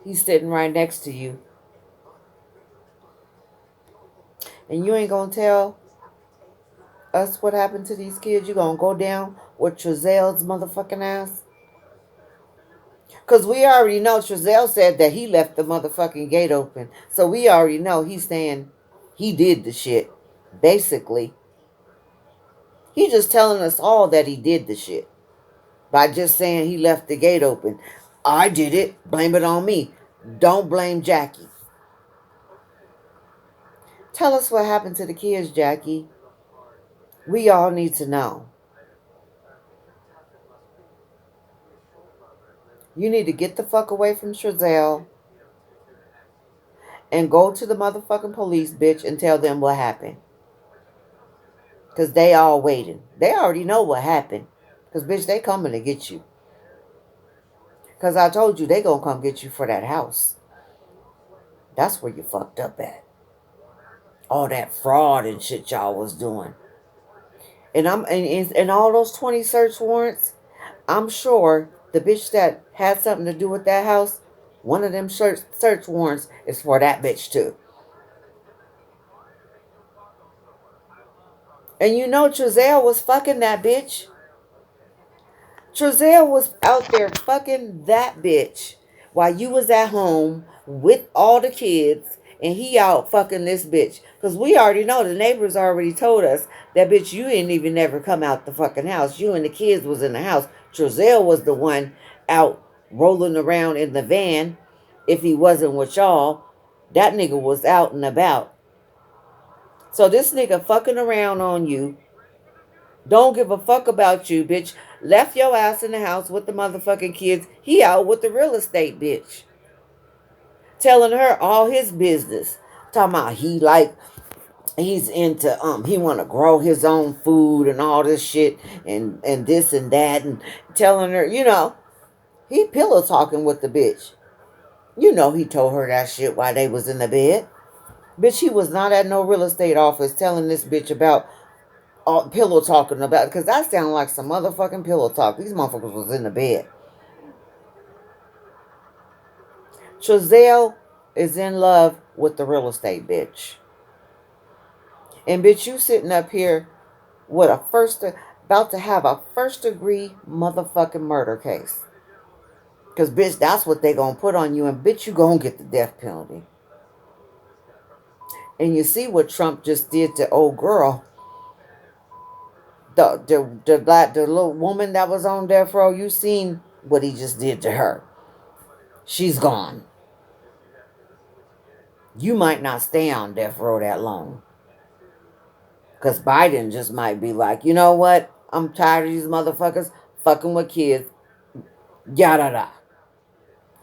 He's sitting right next to you. And you ain't gonna tell us what happened to these kids. You gonna go down with Trazel's motherfucking ass? Because we already know Trazel said that he left the motherfucking gate open. So we already know he's saying he did the shit. Basically. He just telling us all that he did the shit. By just saying he left the gate open. I did it. Blame it on me. Don't blame Jackie. Tell us what happened to the kids, Jackie. We all need to know. You need to get the fuck away from Trazel and go to the motherfucking police, bitch, and tell them what happened. Because they all waiting. They already know what happened. Because, bitch, they coming to get you. Because I told you they gonna come get you for that house. That's where you fucked up at. All that fraud and shit y'all was doing. And all those 20 search warrants, I'm sure the bitch that had something to do with that house, one of them search warrants is for that bitch too. And you know Trazel was fucking that bitch. Trazel was out there fucking that bitch while you was at home with all the kids and he out fucking this bitch. Because we already know, the neighbors already told us that bitch, you didn't even never come out the fucking house. You and the kids was in the house. Trazel was the one out rolling around in the van. If he wasn't with y'all, that nigga was out and about. So this nigga fucking around on you. Don't give a fuck about you, bitch. Left your ass in the house with the motherfucking kids. He out with the real estate bitch. Telling her all his business. Talking about he's into he wanna grow his own food and all this shit and this and that and telling her, he pillow talking with the bitch. You know he told her that shit while they was in the bed. Bitch, he was not at no real estate office telling this bitch about pillow talking about, because that sounded like some motherfucking pillow talk. These motherfuckers was in the bed. Trazel is in love with the real estate bitch. And bitch, you sitting up here with about to have a first degree motherfucking murder case. Because bitch, that's what they gonna put on you, and bitch, you gonna get the death penalty. And you see what Trump just did to old girl. The little woman that was on death row, you seen what he just did to her. She's gone. You might not stay on death row that long. Because Biden just might be like, you know what? I'm tired of these motherfuckers fucking with kids. Yada da.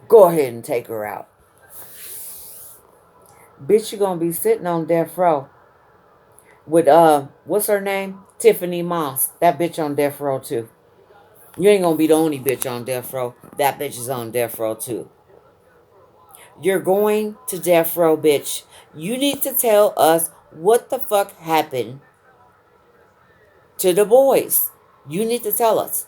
Go ahead and take her out. Bitch, you gonna be sitting on death row with what's her name? Tiffany Moss. That bitch on death row too. You ain't gonna be the only bitch on death row. That bitch is on death row too. You're going to death row, bitch. You need to tell us what the fuck happened to the boys. You need to tell us.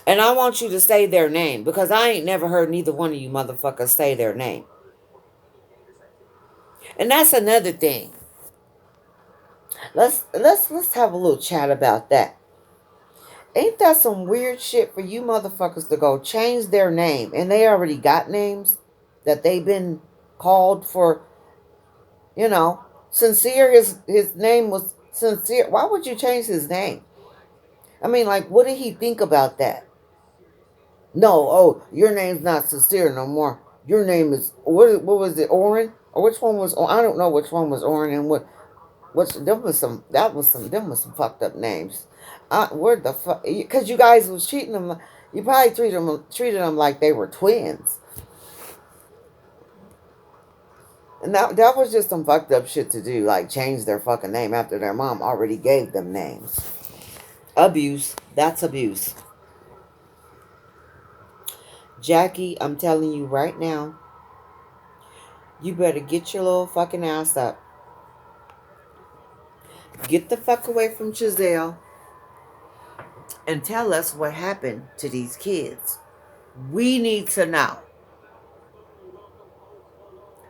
And I want you to say their name because I ain't never heard neither one of you motherfuckers say their name. And that's another thing. Let's have a little chat about that. Ain't that some weird shit for you motherfuckers to go change their name and they already got names that they've been called for, you know, Sincere, his name was Sincere. Why would you change his name? I mean, like, what did he think about that? No, oh, your name's not Sincere no more. Your name is what was it, Oren? Or which one was, I don't know which one was Oren and what's them was some fucked up names. Where the fuck? Because you guys was treating them. You probably treated them like they were twins. And that was just some fucked up shit to do, like change their fucking name after their mom already gave them names. Abuse. That's abuse. Jackie, I'm telling you right now, you better get your little fucking ass up. Get the fuck away from Giselle and tell us what happened to these kids. We need to know.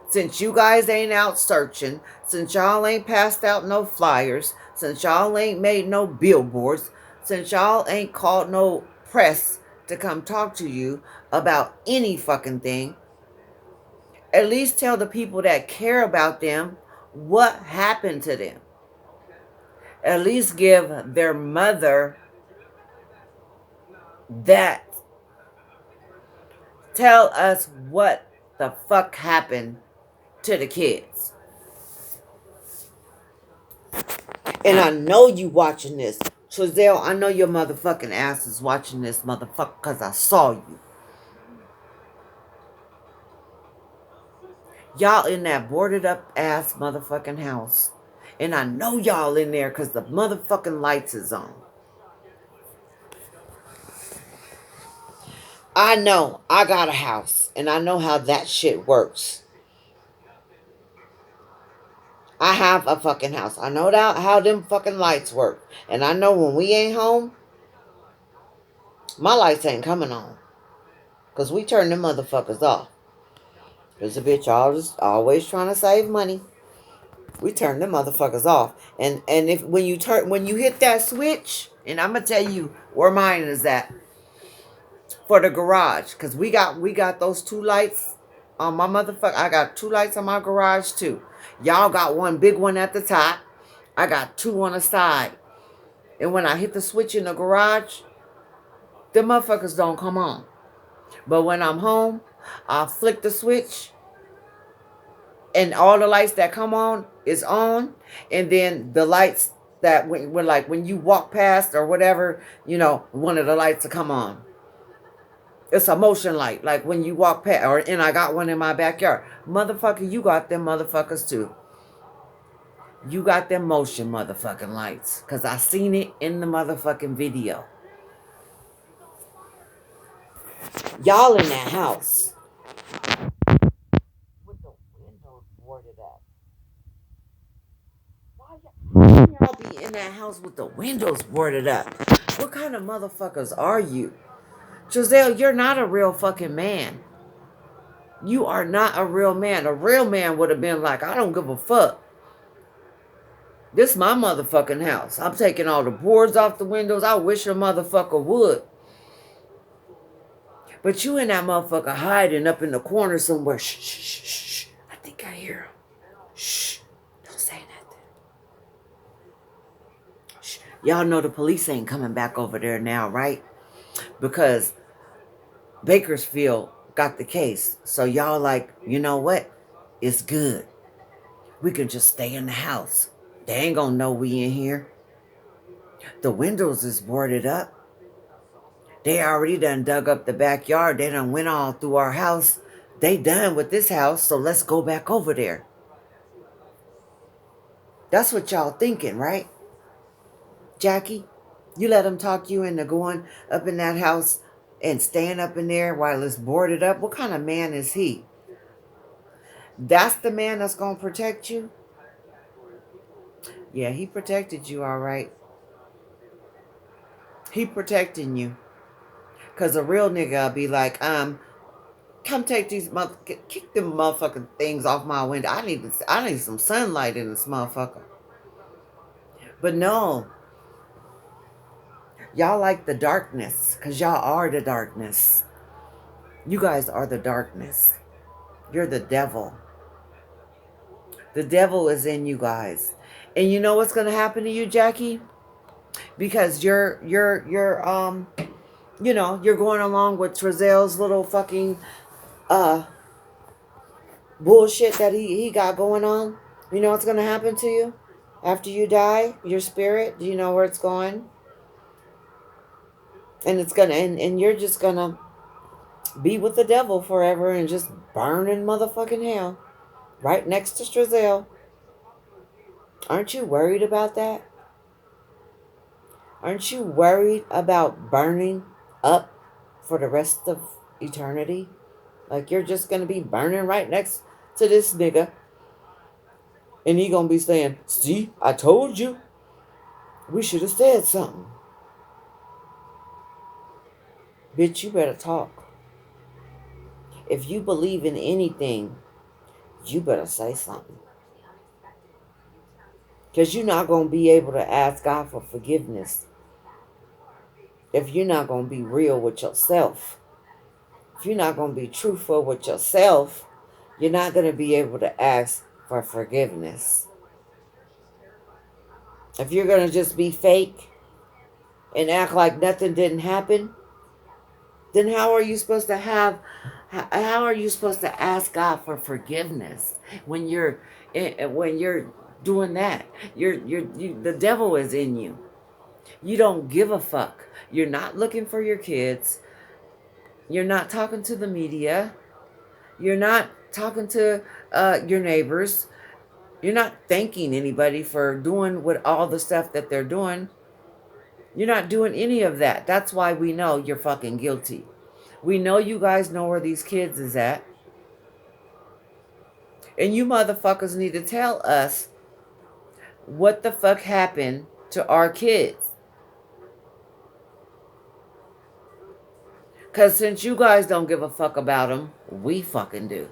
Since you guys ain't out searching, since y'all ain't passed out no flyers, since y'all ain't made no billboards, since y'all ain't called no press to come talk to you about any fucking thing, at least tell the people that care about them what happened to them. At least give their mother that. Tell us what the fuck happened to the kids. And I know you watching this. Trizelle, I know your motherfucking ass is watching this, motherfucker, because I saw you. Y'all in that boarded up ass motherfucking house. And I know y'all in there because the motherfucking lights is on. I know I got a house. And I know how that shit works. I have a fucking house. I know how them fucking lights work. And I know when we ain't home, my lights ain't coming on. Because we turn them motherfuckers off. Because the bitch always trying to save money. We turn them motherfuckers off. And if when you hit that switch, and I'm gonna tell you where mine is at for the garage. Because we got those two lights on my motherfucker. I got two lights on my garage too. Y'all got one big one at the top. I got two on the side. And when I hit the switch in the garage, the motherfuckers don't come on. But when I'm home, I'll flick the switch and all the lights that come on is on. And then the lights that when you walk past or whatever, one of the lights will come on. It's a motion light. Like when you walk past, and I got one in my backyard. Motherfucker, you got them motherfuckers too. You got them motion motherfucking lights. Because I seen it in the motherfucking video. Y'all in that house with the windows boarded up. Why y'all be in that house with the windows boarded up? What kind of motherfuckers are you? Giselle, you're not a real fucking man. You are not a real man. A real man would have been like, I don't give a fuck. This is my motherfucking house. I'm taking all the boards off the windows. I wish a motherfucker would. But you in that motherfucker hiding up in the corner somewhere. Shh, shh, shh, shh. I think I hear him. Shh. Don't say nothing. Shh. Y'all know the police ain't coming back over there now, right? Because Bakersfield got the case. So y'all like, you know what? It's good. We can just stay in the house. They ain't gonna know we in here. The windows is boarded up. They already done dug up the backyard. They done went all through our house. They done with this house, so let's go back over there. That's what y'all thinking, right? Jackie, you let them talk you into going up in that house and staying up in there while it's boarded up? What kind of man is he? That's the man that's going to protect you? Yeah, he protected you, all right. He protecting you. Because a real nigga will be like, come take these kick them motherfucking things off my window. I need some sunlight in this motherfucker. But no. Y'all like the darkness. Because y'all are the darkness. You guys are the darkness. You're the devil. The devil is in you guys. And you know what's going to happen to you, Jackie? Because you're going along with Trizelle's little fucking bullshit that he got going on. You know what's going to happen to you? After you die, your spirit, do you know where it's going? And it's going to, and you're just going to be with the devil forever and just burn in motherfucking hell. Right next to Trizelle. Aren't you worried about that? Aren't you worried about burning up for the rest of eternity? Like you're just going to be burning right next to this nigga. And he going to be saying, see, I told you. We should have said something. Bitch, you better talk. if you believe in anything, you better say something. Because you're not going to be able to ask God for forgiveness if you're not going to be real with yourself. If you're not going to be truthful with yourself, you're not going to be able to ask for forgiveness. If you're going to just be fake and act like nothing didn't happen, then how are you supposed to how are you supposed to ask God for forgiveness when you're doing that? The devil is in you. You don't give a fuck. You're not looking for your kids. You're not talking to the media. You're not talking to your neighbors. You're not thanking anybody for doing what all the stuff that they're doing. You're not doing any of that. That's why we know you're fucking guilty. We know you guys know where these kids is at. And you motherfuckers need to tell us what the fuck happened to our kids. Because since you guys don't give a fuck about them, we fucking do.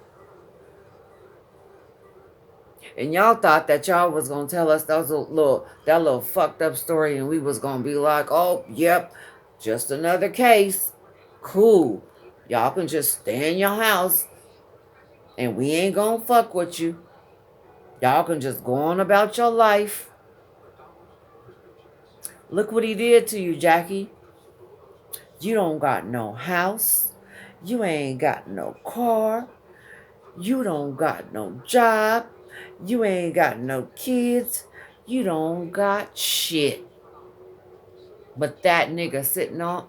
And y'all thought that y'all was going to tell us that little fucked up story and we was going to be like, oh, yep, just another case. Cool. Y'all can just stay in your house and we ain't going to fuck with you. Y'all can just go on about your life. Look what he did to you, Jackie. You don't got no house. You ain't got no car. You don't got no job. You ain't got no kids. You don't got shit. But that nigga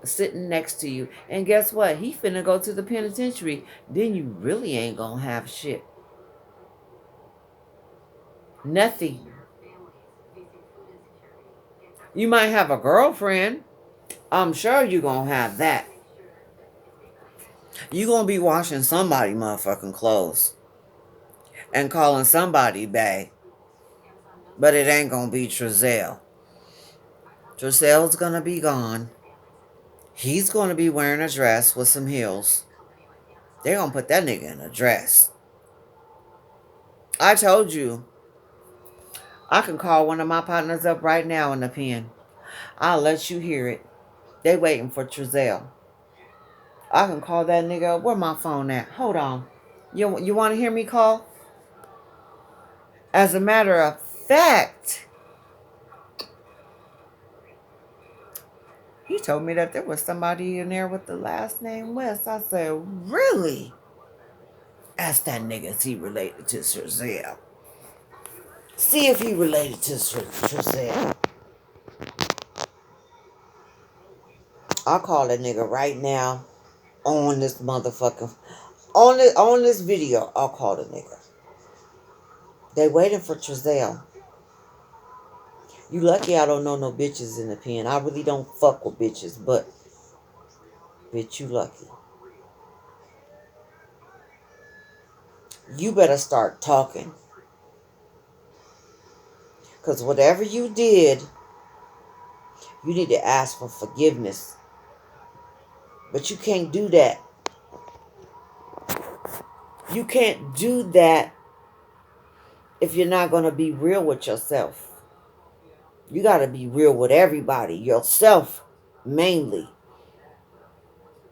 sitting next to you. And guess what? He finna go to the penitentiary. Then you really ain't gonna have shit. Nothing. You might have a girlfriend. I'm sure you gonna have that. You gonna be washing somebody motherfucking clothes. And calling somebody bae. But it ain't gonna be Trezell. Trezell's gonna be gone. He's gonna be wearing a dress with some heels. They're gonna put that nigga in a dress. I told you. I can call one of my partners up right now in the pen. I'll let you hear it. They waiting for Trezell. I can call that nigga up. Where my phone at? Hold on. You want to hear me call? As a matter of fact, he told me that there was somebody in there with the last name West. I said, really? Ask that nigga if he related to Trezell. See if he related to Trezell. I'll call that nigga right now on this motherfucker. On this video, I'll call the nigga. They waiting for Trezell. You lucky I don't know no bitches in the pen. I really don't fuck with bitches, but bitch, you lucky. You better start talking. Because whatever you did, you need to ask for forgiveness. But you can't do that. You can't do that if you're not going to be real with yourself. You got to be real with everybody. Yourself, mainly.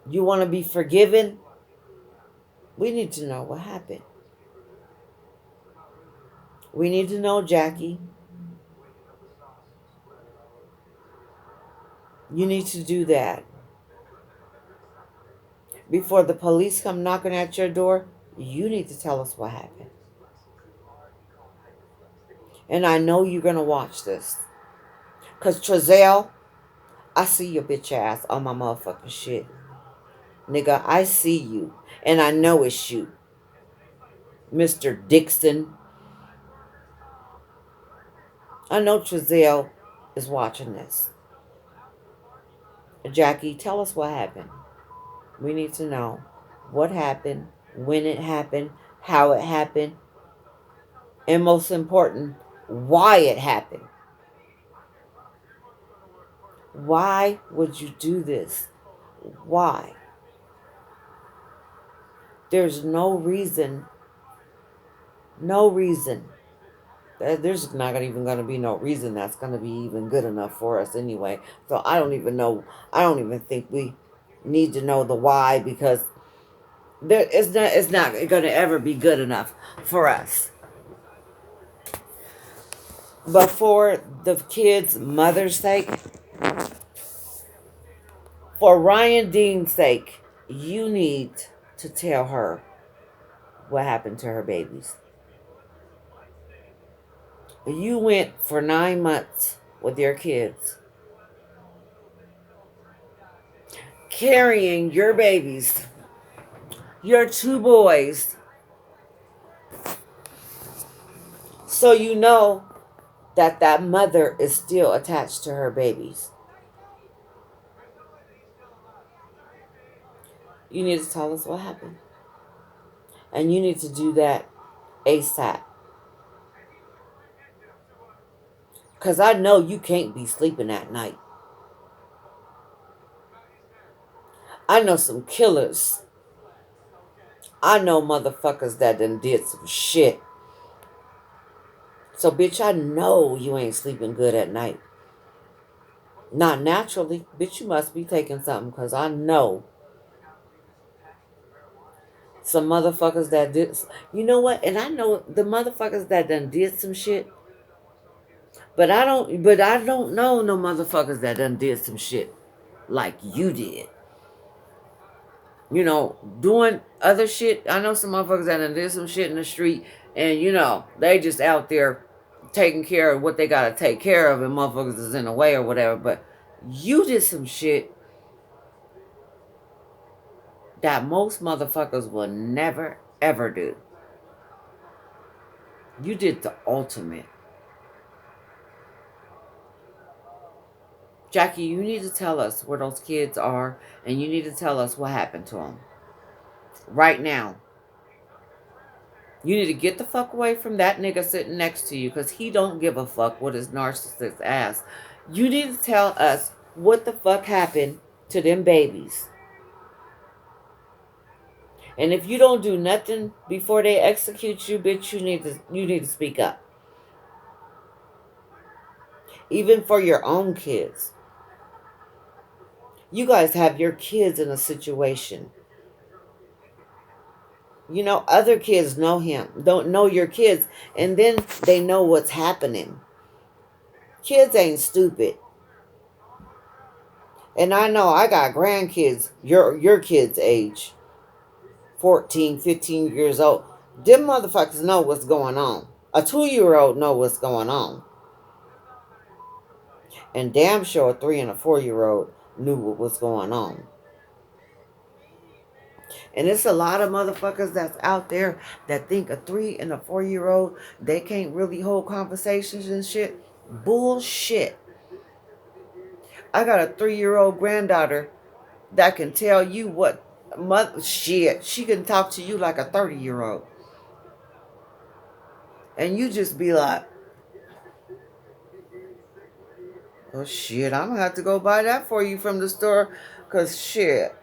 You want to be forgiven? We need to know what happened. We need to know, Jackie. You need to do that. Before the police come knocking at your door, you need to tell us what happened. And I know you're going to watch this. Because Trezell, I see your bitch ass on my motherfucking shit. Nigga, I see you. And I know it's you. Mr. Dixon. I know Trezell is watching this. Jackie, tell us what happened. We need to know what happened, when it happened, how it happened, and most important, why it happened. Why would you do this? Why? There's no reason, no reason. There's not even going to be no reason that's going to be even good enough for us anyway. So I don't even know. I don't even think we need to know the why, because it's not going to ever be good enough for us. But for the kids' mother's sake, for Ryan Dean's sake, you need to tell her what happened to her babies. You went for 9 months with your kids, carrying your babies, your two boys, so you know that that mother is still attached to her babies. You need to tell us what happened. And you need to do that ASAP. Because I know you can't be sleeping at night. I know some killers. I know motherfuckers that done did some shit. So, bitch, I know you ain't sleeping good at night. Not naturally. Bitch, you must be taking something, because I know some motherfuckers that did. You know what? And I know the motherfuckers that done did some shit. But I don't know no motherfuckers that done did some shit like you did. Doing other shit. I know some motherfuckers that done did some shit in the street, and they just out there taking care of what they gotta take care of, and motherfuckers is in the way or whatever. But you did some shit that most motherfuckers will never ever do. You did the ultimate. Jackie, you need to tell us where those kids are, and you need to tell us what happened to them right now. You need to get the fuck away from that nigga sitting next to you, because he don't give a fuck what his narcissist ass. You need to tell us what the fuck happened to them babies. And if you don't do nothing before they execute you, bitch, you need to speak up. Even for your own kids. You guys have your kids in a situation. Other kids know him, don't know your kids, and then they know what's happening. Kids ain't stupid. And I know I got grandkids, your kids' age, 14, 15 years old. Them motherfuckers know what's going on. A 2-year-old know what's going on. And damn sure a 3 and a 4-year-old knew what was going on. And it's a lot of motherfuckers that's out there that think a 3 and a 4-year-old, they can't really hold conversations and shit. Bullshit. I got a 3-year-old granddaughter that can tell you what shit. She can talk to you like a 30-year-old. And you just be like, oh shit, I'm gonna have to go buy that for you from the store. Cause shit.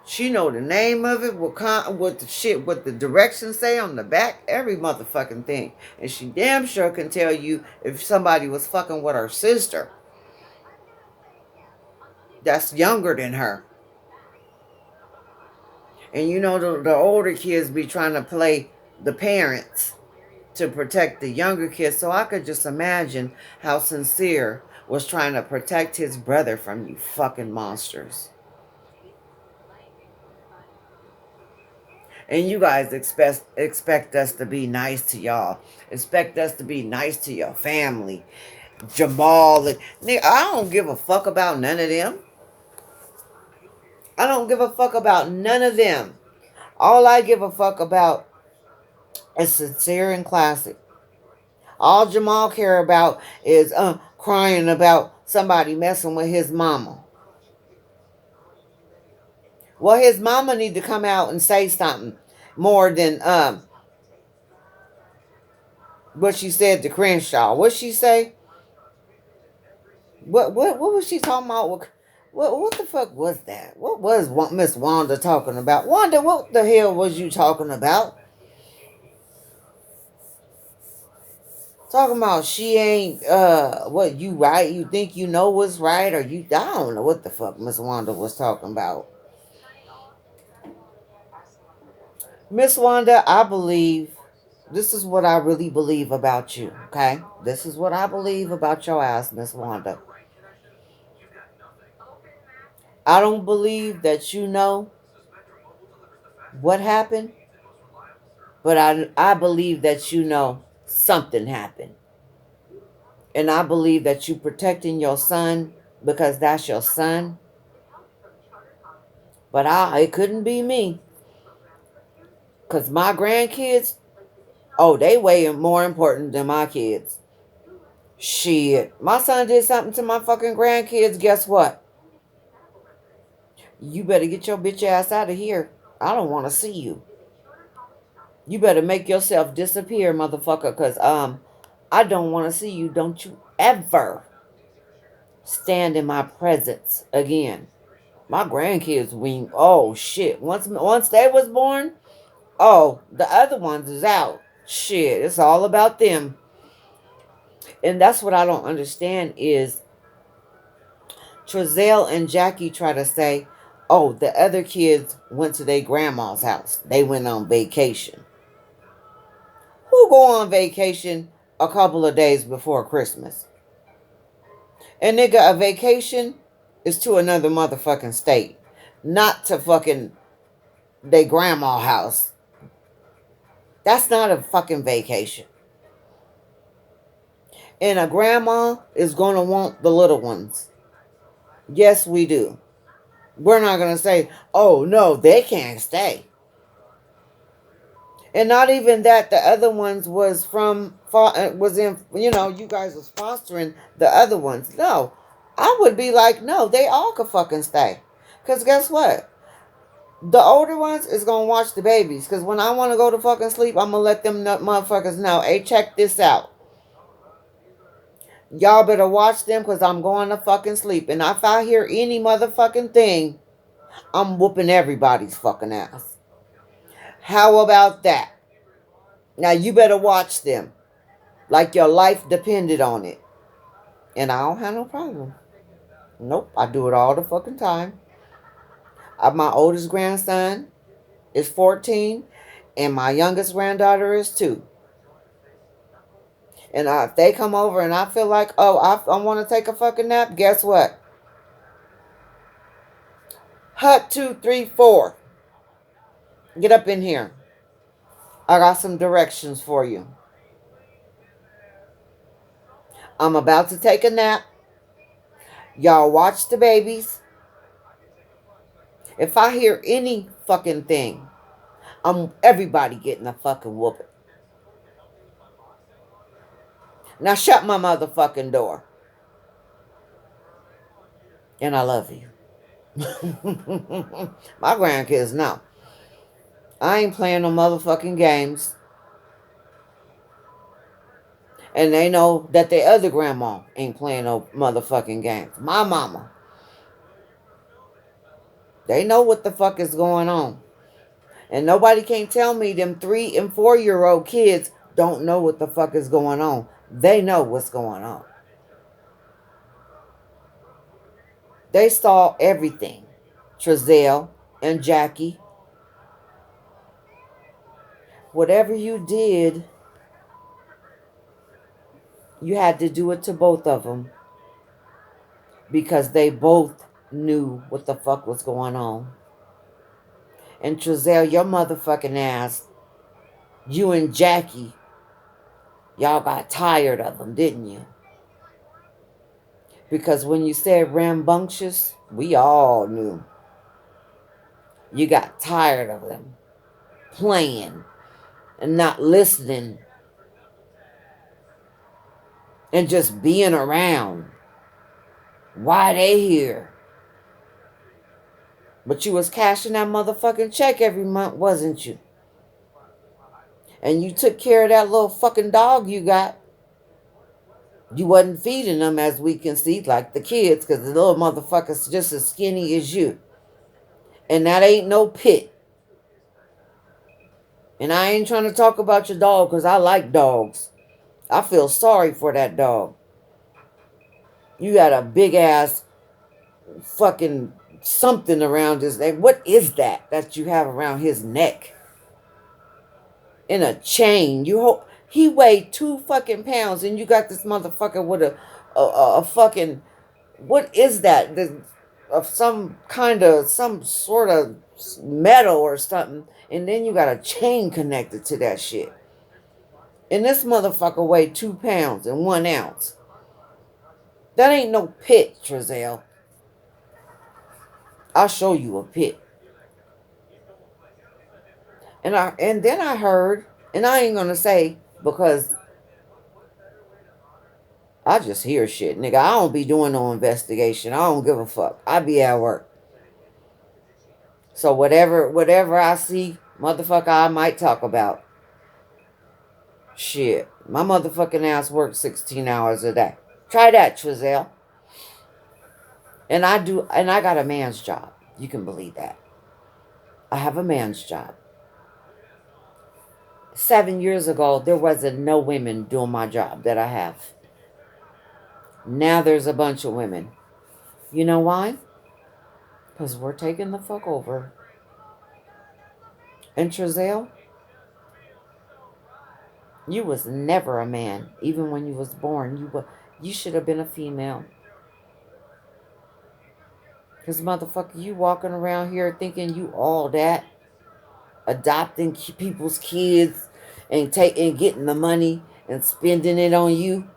She know the name of it, what the directions say on the back, every motherfucking thing. And she damn sure can tell you if somebody was fucking with her sister that's younger than her. And the older kids be trying to play the parents to protect the younger kids. So I could just imagine how Sincere was trying to protect his brother from you fucking monsters. And you guys expect us to be nice to y'all. Expect us to be nice to your family. Jamal. Nigga, I don't give a fuck about none of them. I don't give a fuck about none of them. All I give a fuck about is Sincere and Classic. All Jamal care about is crying about somebody messing with his mama. Well, his mama need to come out and say something more than what she said to Crenshaw. What she say? What was she talking about What the fuck was that? What was Miss Wanda talking about? Wanda, what the hell was you talking about? Talking about she ain't what you right, you think you know what's right, or you I don't know what the fuck Miss Wanda was talking about. Miss Wanda, I believe this is what I really believe about you, okay? This is what I believe about your ass, Miss Wanda. I don't believe that you know what happened, but I believe that you know something happened. And I believe that you protecting your son because that's your son. But it couldn't be me. Cause my grandkids, oh, they way more important than my kids. Shit. My son did something to my fucking grandkids, guess what? You better get your bitch ass out of here. I don't want to see you. You better make yourself disappear, motherfucker, cause I don't want to see you. Don't you ever stand in my presence again. My grandkids we oh shit. Once they was born, oh, the other ones is out. Shit, it's all about them. And that's what I don't understand is Trezelle and Jackie try to say, oh, the other kids went to their grandma's house. They went on vacation. Who go on vacation a couple of days before Christmas? And nigga, a vacation is to another motherfucking state. Not to fucking their grandma house. That's not a fucking vacation. And a grandma is going to want the little ones. Yes, we do. We're not going to say, oh, no, they can't stay. And not even that the other ones was you guys was fostering the other ones. No, I would be like, no, they all could fucking stay. Because guess what? The older ones is going to watch the babies. Because when I want to go to fucking sleep, I'm going to let them motherfuckers know, hey, check this out. Y'all better watch them because I'm going to fucking sleep. And if I hear any motherfucking thing, I'm whooping everybody's fucking ass. How about that? Now you better watch them. Like your life depended on it. And I don't have no problem. Nope, I do it all the fucking time. My oldest grandson is 14 and my youngest granddaughter is 2. And if they come over and I feel like, oh, I want to take a fucking nap, guess what? Hut 2, 3, 4. Get up in here. I got some directions for you. I'm about to take a nap. Y'all watch the babies. If I hear any fucking thing, everybody getting a fucking whooping. Now shut my motherfucking door. And I love you. My grandkids know. I ain't playing no motherfucking games. And they know that their other grandma ain't playing no motherfucking games. My mama. They know what the fuck is going on. And nobody can tell me them 3 and 4-year-old kids don't know what the fuck is going on. They know what's going on. They saw everything. Trezelle and Jackie. Whatever you did, you had to do it to both of them. Because they both knew what the fuck was going on. And Trezelle, your motherfucking ass, you and Jackie, y'all got tired of them, didn't you? Because when you said rambunctious, we all knew. You got tired of them playing and not listening and just being around. Why they here? But you was cashing that motherfucking check every month, wasn't you? And you took care of that little fucking dog you got. You wasn't feeding them, as we can see, like the kids, because the little motherfucker's just as skinny as you. And that ain't no pit. And I ain't trying to talk about your dog because I like dogs. I feel sorry for that dog. You got a big ass fucking something around his neck. What is that you have around his neck? In a chain. He weighed 2 fucking pounds, and you got this motherfucker with a fucking, what is that? Of some sort of metal or something, and then you got a chain connected to that shit. And this motherfucker weighed 2 pounds and 1 ounce. That ain't no pit, Trezelle. I'll show you a pit. And then I heard, and I ain't gonna say because I just hear shit, nigga. I don't be doing no investigation. I don't give a fuck. I be at work. So whatever I see, motherfucker, I might talk about. Shit. My motherfucking ass works 16 hours a day. Try that, Trezelle. And I got a man's job. You can believe that. I have a man's job. 7 years ago, there wasn't no women doing my job that I have. Now there's a bunch of women. You know why? Because we're taking the fuck over. And Trezelle, you was never a man. Even when you was born, you should have been a female. Because motherfucker, you walking around here thinking you all that. Adopting people's kids and getting the money and spending it on you.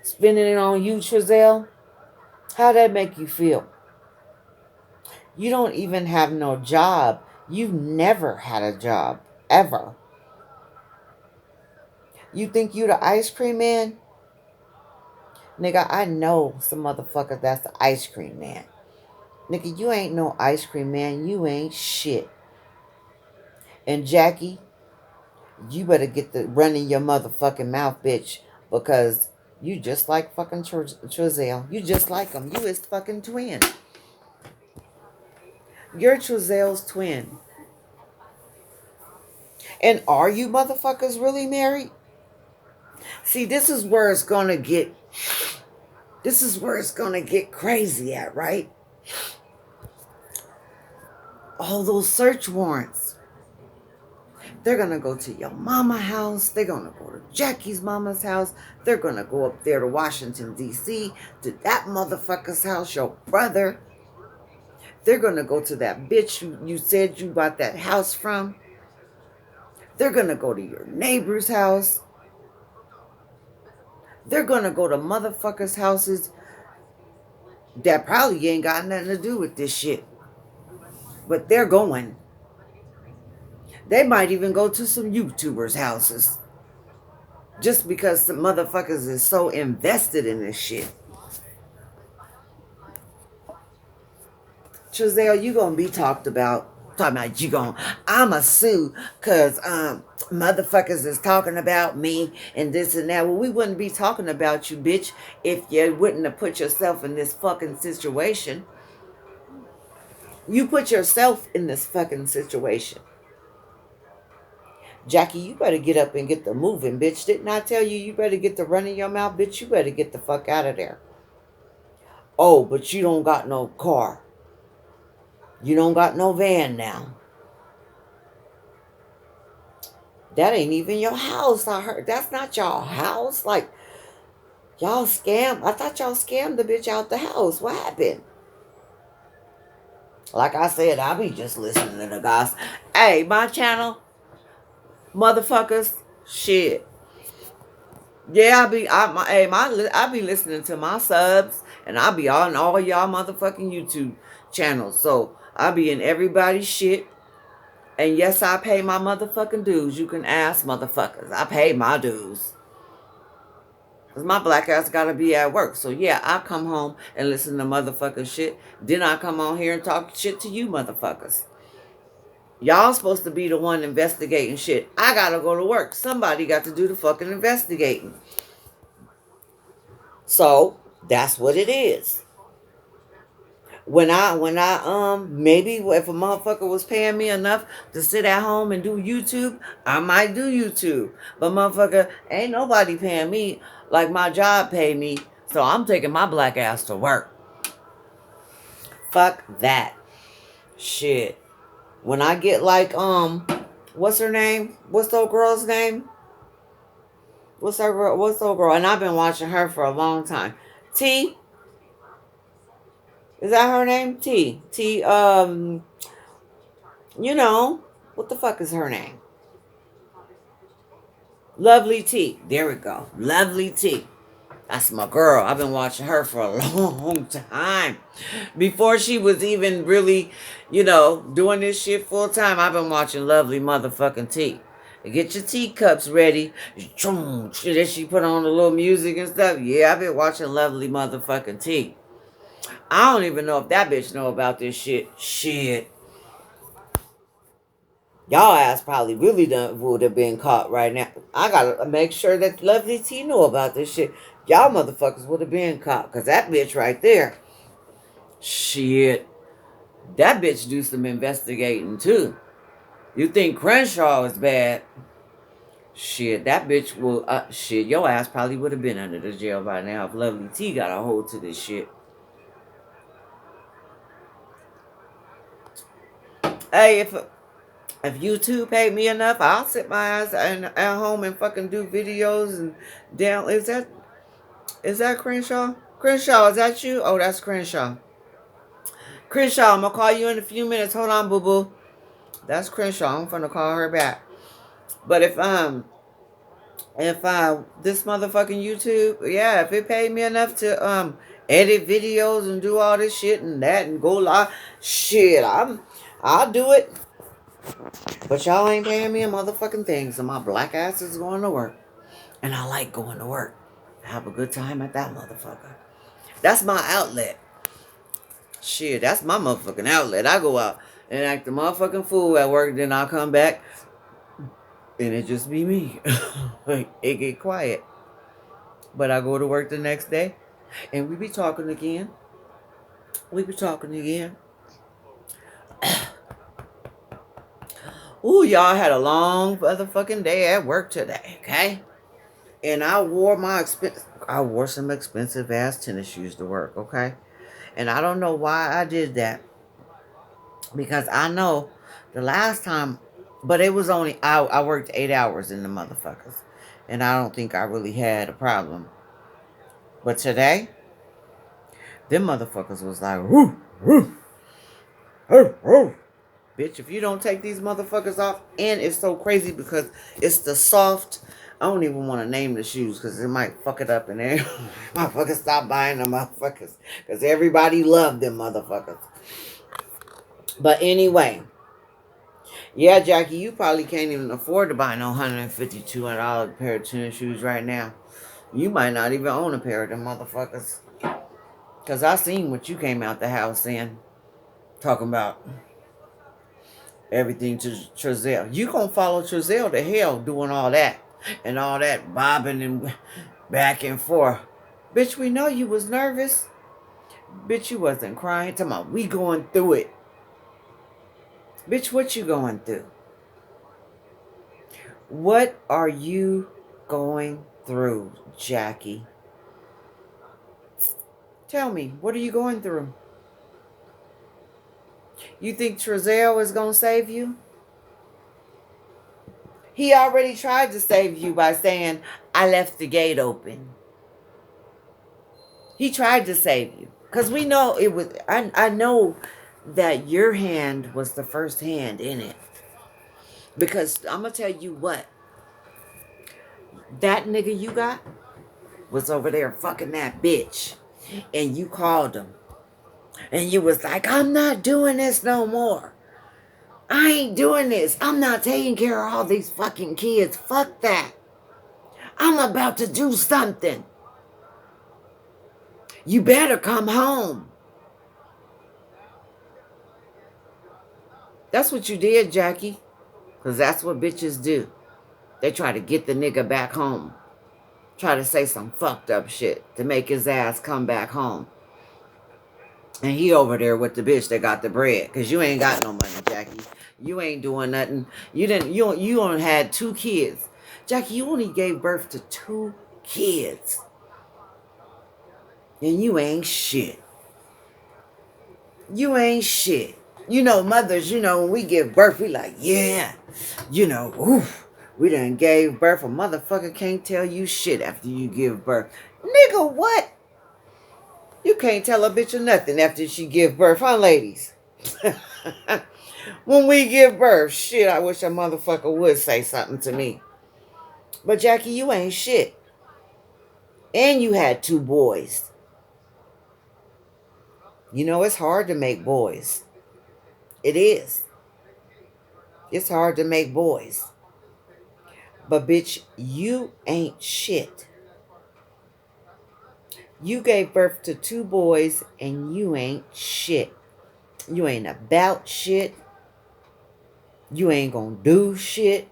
Spending it on you, Trezelle. How that make you feel? You don't even have no job. You've never had a job. Ever. You think you the ice cream man? Nigga, I know some motherfucker that's the ice cream man. Nigga, you ain't no ice cream man. You ain't shit. And Cjty, you better get the running your motherfucking mouth, bitch. Because you just like fucking Trezelle. You just like him. You his fucking twin. You're Trezelle's twin. And are you motherfuckers really married? See, this is where it's gonna get crazy at, right? All those search warrants. They're gonna go to your mama's house. They're gonna go to Cjty's mama's house. They're gonna go up there to Washington, D.C., to that motherfucker's house, your brother. They're gonna go to that bitch you said you bought that house from. They're gonna go to your neighbor's house. They're gonna go to motherfuckers' houses that probably ain't got nothing to do with this shit. But they're going. They might even go to some YouTubers' houses. Just because some motherfuckers is so invested in this shit. Trezelle, you gonna be talked about. Talking about you gonna, I'ma sue because motherfuckers is talking about me and this and that. Well, we wouldn't be talking about you, bitch, if you wouldn't have put yourself in this fucking situation. You put yourself in this fucking situation. Cjty, you better get up and get the moving, bitch. Didn't I tell you better get the running your mouth, bitch? You better get the fuck out of there. Oh, but you don't got no car. You don't got no van now. That ain't even your house, I heard. That's not y'all house. Like, y'all scam. I thought y'all scammed the bitch out the house. What happened? Like I said, I be just listening to the gossip. Hey, my channel, motherfuckers, shit. Yeah, I be listening to my subs, and I be on all y'all motherfucking YouTube channels. So I be in everybody's shit. And yes, I pay my motherfucking dues. You can ask motherfuckers. I pay my dues. Because my black ass got to be at work. So yeah, I come home and listen to motherfucking shit. Then I come on here and talk shit to you motherfuckers. Y'all supposed to be the one investigating shit. I gotta go to work. Somebody got to do the fucking investigating. So that's what it is. Maybe if a motherfucker was paying me enough to sit at home and do YouTube, I might do YouTube. But motherfucker, ain't nobody paying me like my job pay me, so I'm taking my black ass to work. Fuck that shit. When I get like what's her name? What's the old girl's name? What's the old girl? And I've been watching her for a long time. T, is that her name? T, you know, what the fuck is her name? Lovely T. There we go. Lovely T. That's my girl. I've been watching her for a long time. Before she was even really, doing this shit full time, I've been watching Lovely motherfucking T. Get your teacups ready. Then she put on the little music and stuff. Yeah, I've been watching Lovely motherfucking T. I don't even know if that bitch know about this shit. Shit. Y'all ass probably really would have been caught right now. I gotta make sure that Lovely T know about this shit. Y'all motherfuckers would have been caught. Cause that bitch right there. Shit. That bitch do some investigating too. You think Crenshaw is bad? Shit, that bitch will. Shit, your ass probably would have been under the jail by now if Lovely T got a hold to this shit. Hey, if YouTube paid me enough, I'll sit my ass at home and fucking do videos and down. Is that Crenshaw? Crenshaw, is that you? Oh, that's Crenshaw. Crenshaw, I'm gonna call you in a few minutes. Hold on, boo boo. That's Crenshaw. I'm gonna call her back. But if this motherfucking YouTube, yeah, if it paid me enough to edit videos and do all this shit and that and go live, shit, I'll do it. But y'all ain't paying me a motherfucking thing, so my black ass is going to work. And I like going to work. Have a good time at that motherfucker. That's my outlet. Shit, that's my motherfucking outlet. I go out and act the motherfucking fool at work, then I'll come back and it just be me. It get quiet. But I go to work the next day and we be talking again. Ooh, y'all had a long motherfucking day at work today, okay? And I wore some expensive ass tennis shoes to work, okay? And I don't know why I did that. Because I know the last time, but it was only, I worked 8 hours in the motherfuckers. And I don't think I really had a problem. But today, them motherfuckers was like, whoo, whoo, whoo, whoo. Bitch, if you don't take these motherfuckers off, and it's so crazy because it's the soft, I don't even want to name the shoes because it might fuck it up and then motherfuckers stop buying them motherfuckers because everybody loved them motherfuckers. But anyway, yeah, Jackie, you probably can't even afford to buy no $150, $200 pair of tennis shoes right now. You might not even own a pair of them motherfuckers. Because I seen what you came out the house in. Talking about everything to Trezelle. You gonna follow Trezelle to hell doing all that. And all that bobbing and back and forth. Bitch, we know you was nervous. Bitch, you wasn't crying. Talking about we going through it. Bitch, what you going through? What are you going through, Jackie? Tell me, what are you going through? You think Trezelle is going to save you? He already tried to save you by saying, I left the gate open. He tried to save you. Because we know it was, I know that your hand was the first hand in it. Because I'm going to tell you what. That nigga you got was over there fucking that bitch. And you called him. And you was like, I'm not doing this no more. I ain't doing this. I'm not taking care of all these fucking kids. Fuck that. I'm about to do something. You better come home. That's what you did, Jackie. Because that's what bitches do. They try to get the nigga back home. Try to say some fucked up shit to make his ass come back home. And he over there with the bitch that got the bread. Because you ain't got no money, Jackie. You ain't doing nothing. You only had 2 kids. Jackie, you only gave birth to 2 kids. And you ain't shit. You ain't shit. You know, mothers, when we give birth, we like, yeah. Oof. We done gave birth. A motherfucker can't tell you shit after you give birth. Nigga, what? You can't tell a bitch or nothing after she give birth, huh, ladies? When we give birth, shit, I wish a motherfucker would say something to me. But Jackie, you ain't shit. And you had 2 boys. It's hard to make boys. It is. It's hard to make boys. But bitch, you ain't shit. You gave birth to 2 boys and you ain't shit. You ain't about shit. You ain't gonna do shit.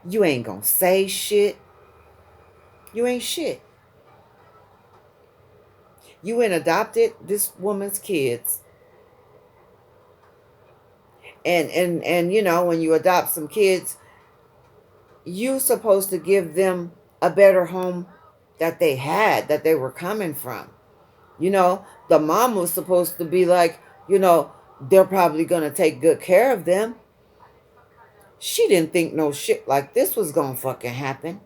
You ain't gonna say shit. You ain't shit. You went adopted this woman's kids. And when you adopt some kids, you supposed to give them a better home that that they were coming from. The mom was supposed to be like, they're probably going to take good care of them. She didn't think no shit like this was going to fucking happen.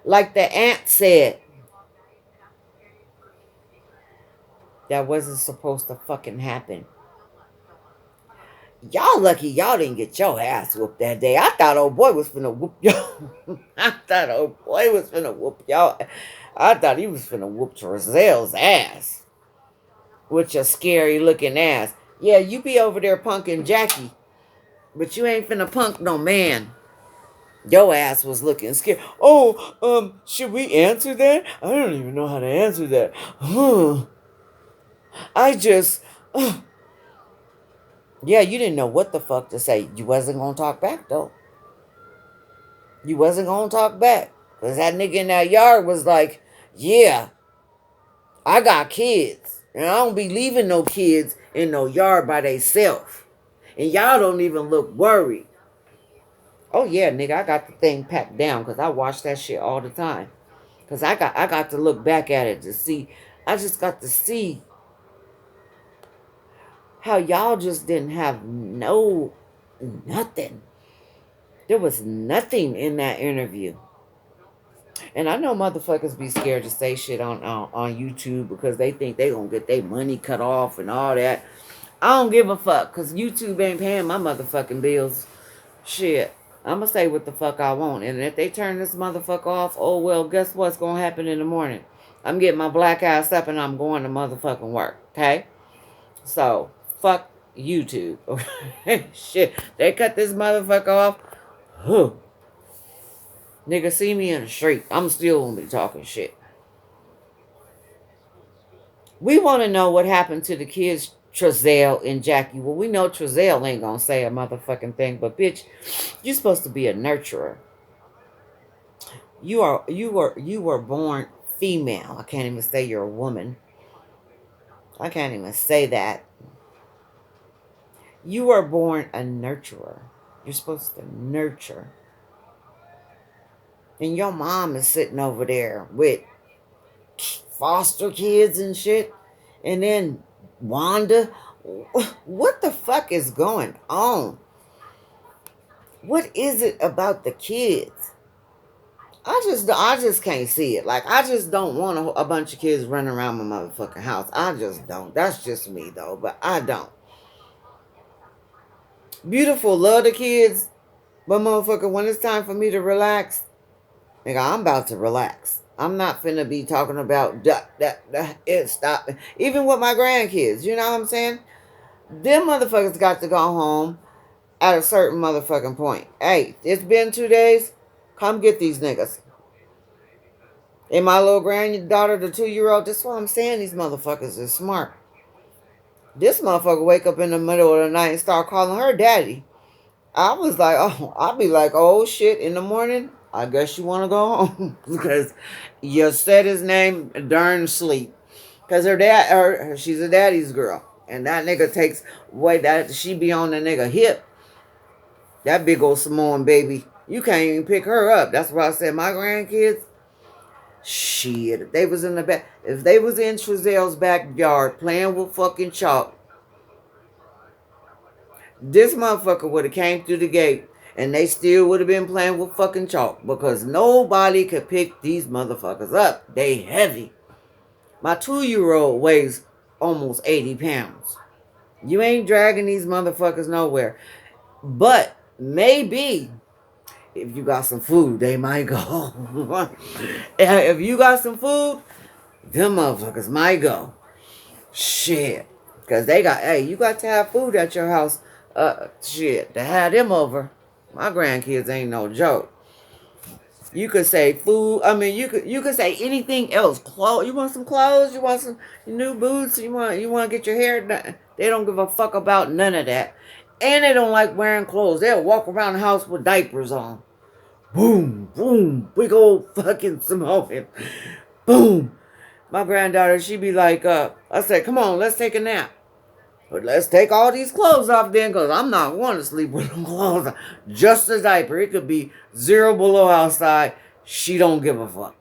Like the aunt said, that wasn't supposed to fucking happen. Y'all lucky y'all didn't get your ass whooped that day. I thought old boy was finna whoop y'all. I thought old boy was finna whoop y'all. I thought he was finna whoop Trazel's ass. With your scary looking ass. Yeah, you be over there punking Jackie. But you ain't finna punk no man. Your ass was looking scared. Oh, should we answer that? I don't even know how to answer that. I just... Yeah, you didn't know what the fuck to say. You wasn't gonna talk back, though. You wasn't gonna talk back. Because that nigga in that yard was like, yeah, I got kids. And I don't be leaving no kids in no yard by theyself. And y'all don't even look worried. Oh, yeah, nigga, I got the thing packed down because I watch that shit all the time. Because I got to look back at it to see. I just got to see how y'all just didn't have nothing. There was nothing in that interview. And I know motherfuckers be scared to say shit on YouTube because they think they gonna get their money cut off and all that. I don't give a fuck because YouTube ain't paying my motherfucking bills. Shit. I'm gonna say what the fuck I want. And if they turn this motherfucker off, oh well, guess what's gonna happen in the morning? I'm getting my black ass up and I'm going to motherfucking work. Okay? So, fuck YouTube. Shit. They cut this motherfucker off. Huh. Nigga, see me in the street. I'm still gonna be talking shit. We want to know what happened to the kids, Trazel and Jackie. Well, we know Trazel ain't gonna say a motherfucking thing, but bitch, you're supposed to be a nurturer. You were born female. I can't even say you're a woman. I can't even say that. You were born a nurturer. You're supposed to nurture. And your mom is sitting over there with foster kids and shit. And then Wanda. What the fuck is going on? What is it about the kids? I just can't see it. Like, I just don't want a bunch of kids running around my motherfucking house. I just don't. That's just me, though. But I don't. Beautiful, love the kids. But, motherfucker, when it's time for me to relax, nigga, I'm about to relax. I'm not finna be talking about it stop. Even with my grandkids, you know what I'm saying? Them motherfuckers got to go home at a certain motherfucking point. Hey, it's been 2 days. Come get these niggas. And my little granddaughter, the 2-year-old, that's why I'm saying these motherfuckers are smart. This motherfucker wake up in the middle of the night and start calling her daddy. I was like, oh, I'll be like, oh shit, in the morning, I guess you want to go home. Because you said his name during sleep. Because her dad, she's a daddy's girl. And that nigga takes, that she be on the nigga hip. That big old Samoan baby. You can't even pick her up. That's why I said my grandkids, shit, if they was in Trezelle's backyard playing with fucking chalk, this motherfucker would have came through the gate and they still would have been playing with fucking chalk because nobody could pick these motherfuckers up. They heavy. My 2-year-old weighs almost 80 pounds. You ain't dragging these motherfuckers nowhere. But maybe if you got some food, they might go. If you got some food, them motherfuckers might go. Shit. Because they got, hey, you got to have food at your house. Shit, to have them over. My grandkids ain't no joke. You could say food. I mean, you could say anything else. Clothes. You want some clothes? You want some new boots? You want to get your hair done? They don't give a fuck about none of that. And they don't like wearing clothes. They'll walk around the house with diapers on. Boom, boom, big old fucking Samoan. Boom. My granddaughter, she be like, I said, come on, let's take a nap. But let's take all these clothes off then, because I'm not going to sleep with them clothes on. Just a diaper. It could be 0 below outside. She don't give a fuck.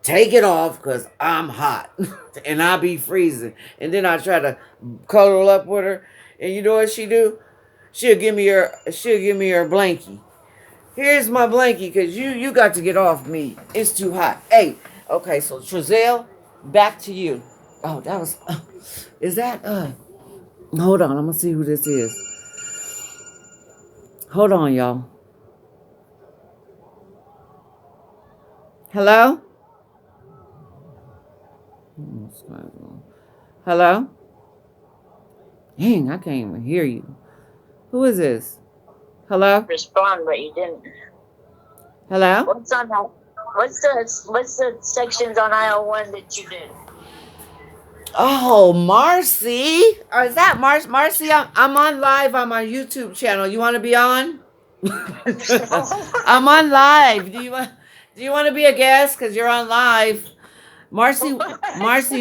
Take it off, because I'm hot. And I be freezing. And then I try to cuddle up with her. And you know what she do? She'll give me her blankie. Here's my blankie, because you got to get off me. It's too hot. Hey, okay, so Trezelle, back to you. Oh, that was, is that, hold on, I'm going to see who this is. Hold on, y'all. Hello? Hello? Dang, I can't even hear you. Who is this? Hello? Respond, but you didn't. Hello? What's on that? What's the sections on aisle 1 that you did? Oh, Marcy. Or is that Marcy? I'm on live on my YouTube channel. You want to be on? I'm on live. Do you want to be a guest? Because you're on live. Marcy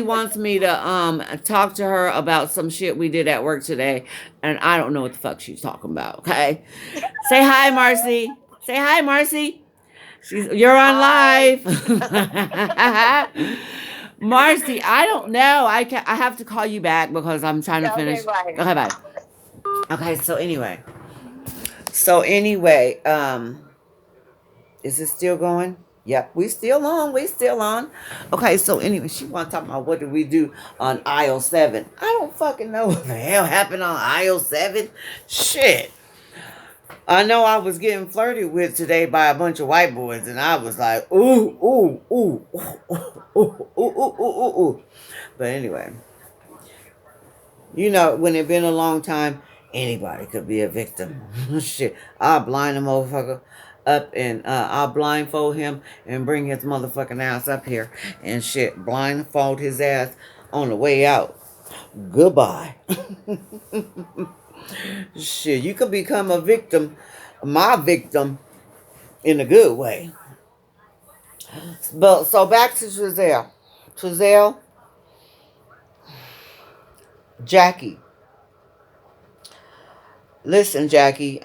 wants me to talk to her about some shit we did at work today, and I don't know what the fuck she's talking about. Okay, say hi, Marcy. Say hi, Marcy. You're on live. Marcy, I don't know. I have to call you back because I'm trying to finish. Okay, bye. Okay, bye. Okay, so anyway, is it still going? Yep, we still on. We still on. Okay, so anyway, she want to talk about what did we do on aisle 7. I don't fucking know what the hell happened on aisle 7. Shit. I know I was getting flirted with today by a bunch of white boys, and I was like, ooh, ooh, ooh, ooh, ooh, ooh, ooh, ooh, ooh. But anyway, you know, when it been a long time, anybody could be a victim. Shit, I'll blind a motherfucker up and I'll blindfold him and bring his motherfucking ass up here and shit, blindfold his ass on the way out. Goodbye. Shit, you could become a victim, my victim, in a good way. But so back to Trezelle. Trezelle, Jackie. Listen, Jackie.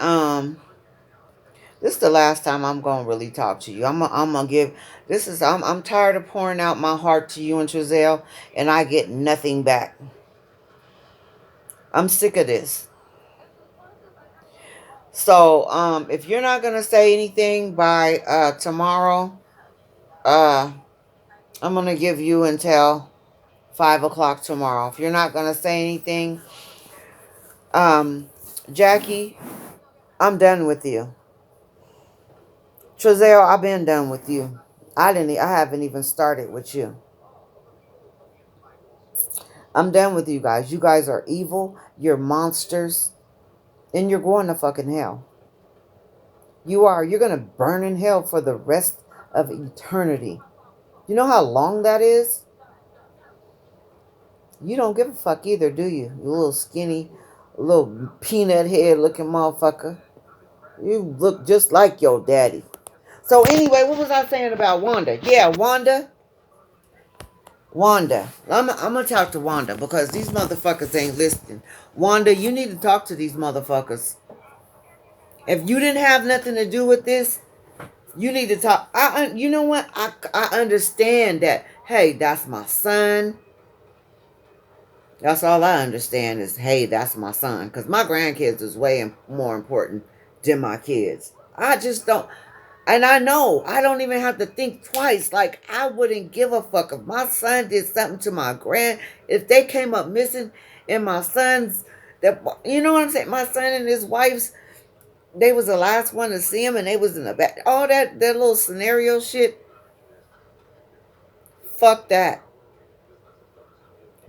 This is the last time I'm gonna really talk to you. I'm gonna give. This is. I'm tired of pouring out my heart to you and Trezelle, and I get nothing back. I'm sick of this. So, if you're not gonna say anything by tomorrow, I'm gonna give you until 5 o'clock tomorrow. If you're not gonna say anything, Jackie, I'm done with you. Trezelle, I've been done with you. I haven't even started with you. I'm done with you guys. You guys are evil. You're monsters. And you're going to fucking hell. You are. You're going to burn in hell for the rest of eternity. You know how long that is? You don't give a fuck either, do you? You little skinny, little peanut head looking motherfucker. You look just like your daddy. So anyway, what was I saying about Wanda? Yeah, Wanda. Wanda. I'm gonna talk to Wanda because these motherfuckers ain't listening. Wanda, you need to talk to these motherfuckers. If you didn't have nothing to do with this, you need to talk. You know what? I understand that. Hey, that's my son. That's all I understand is, hey, that's my son. Because my grandkids is way more important than my kids. I just don't. And I know I don't even have to think twice. Like, I wouldn't give a fuck if my son did something to my if they came up missing and my son's, that, you know what I'm saying? My son and his wife's, they was the last one to see him and they was in the back. All that little scenario shit. Fuck that.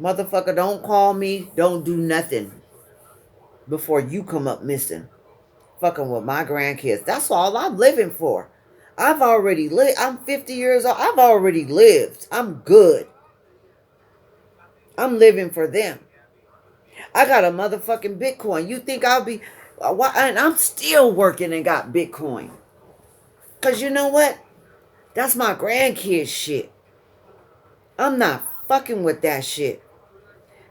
Motherfucker, don't call me. Don't do nothing before you come up missing. Fucking with my grandkids. That's all I'm living for. I've already lived. I'm 50 years old. I've already lived. I'm good. I'm living for them. I got a motherfucking Bitcoin. You think I'll be. And I'm still working and got Bitcoin. Because you know what? That's my grandkids' shit. I'm not fucking with that shit.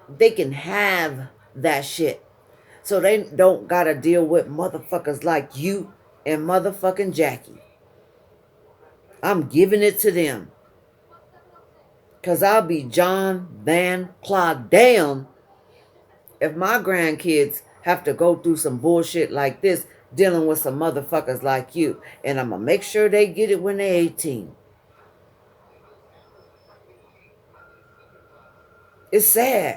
They can have that shit. So they don't gotta deal with motherfuckers like you and motherfucking Jackie. I'm giving it to them. Because I'll be John Van Claude down if my grandkids have to go through some bullshit like this dealing with some motherfuckers like you. And I'm going to make sure they get it when they're 18. It's sad.